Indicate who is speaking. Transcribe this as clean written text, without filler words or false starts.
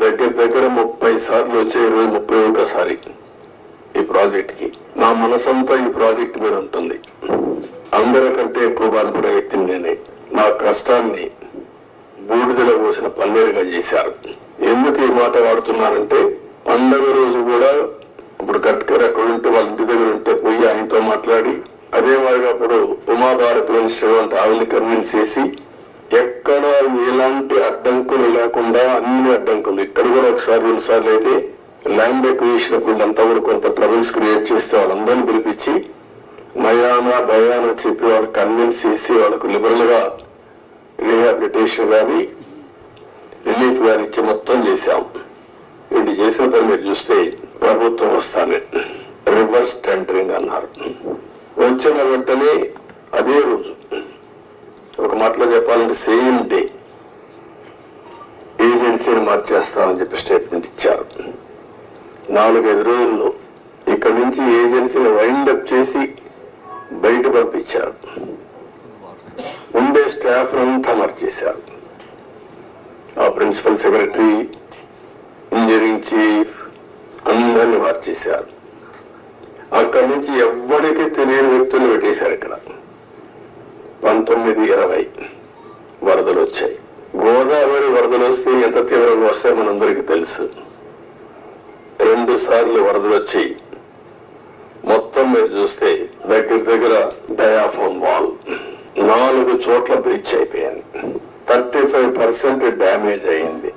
Speaker 1: నేను దగ్గర 30 సార్లు వచ్చే 31సారి ఈ ప్రాజెక్ట్ కి. నా మనసంతా ఈ ప్రాజెక్ట్ మీద ఉంటుంది. అందరికంటే ఎక్కువ బాధపడే వ్యక్తిని నేనే. నా కష్టాన్ని బూడిదలో పోసిన పన్నీరుగా చేశారు. ఎందుకు ఈ మాట వాడుతున్నానంటే, పండగ రోజు కూడా ఇప్పుడు గట్కర్ అక్కడ ఉంటే వాళ్ళ ఇంటి దగ్గర ఉంటే పోయి ఆయనతో మాట్లాడి, అదే మాదిరిగా అప్పుడు ఉమాభారతి మినిస్టర్ అంటే ఆవిడని కన్విన్స్ చేసి, ఎక్కడ ఎలాంటి అడ్డంకులు లేకుండా అన్ని అడ్డంకులు, ఇక్కడ కూడా ఒకసారి 2 సార్లు అయితే ల్యాండ్ ఎక్విజిషన్ వీళ్ళంతా కూడా కొంత ట్రబుల్స్ క్రియేట్ చేస్తే వాళ్ళందరినీ పిలిపించి నయానా భయానా చెప్పి వాళ్ళు కన్విన్స్ చేసి వాళ్ళకు లిబరల్ గా రీహాబిలిటేషన్ కానీ రిలీఫ్ కానీ ఇచ్చి మొత్తం చేశాం. వీళ్ళు చేసిన పని మీరు చూస్తే ప్రభుత్వం వస్తానే రివర్స్ టెండరింగ్ అన్నారు. వచ్చిన వెంటనే అదే రోజు ఒక మాటలో చెప్పాలంటే సేమ్ డే ఏజెన్సీని మార్చేస్తామని చెప్పి స్టేట్మెంట్ ఇచ్చారు. 4-5 రోజుల్లో ఇక్కడి నుంచి ఏజెన్సీని వైండప్ చేసి బయట పంపించారు. ఉండే స్టాఫ్ అంతా మార్చేశారు. ఆ ప్రిన్సిపల్ సెక్రటరీ, ఇంజనీరింగ్ చీఫ్ అందరినీ మార్చేశారు. అక్కడి నుంచి ఎవ్వరికీ తెలియని వ్యక్తులు పెట్టేశారు. ఇక్కడ 19-20 వరదలు వచ్చాయి. గోదావరి వరదలు వస్తే ఎంత తీవ్రంగా వస్తాయో మనందరికీ తెలుసు. 2 సార్లు వరదలు వచ్చి మొత్తం మీరు చూస్తే దగ్గర డయాఫామ్ వాల్ 4 చోట్ల బ్రిడ్జ్ అయిపోయింది. 35% డ్యామేజ్ అయింది.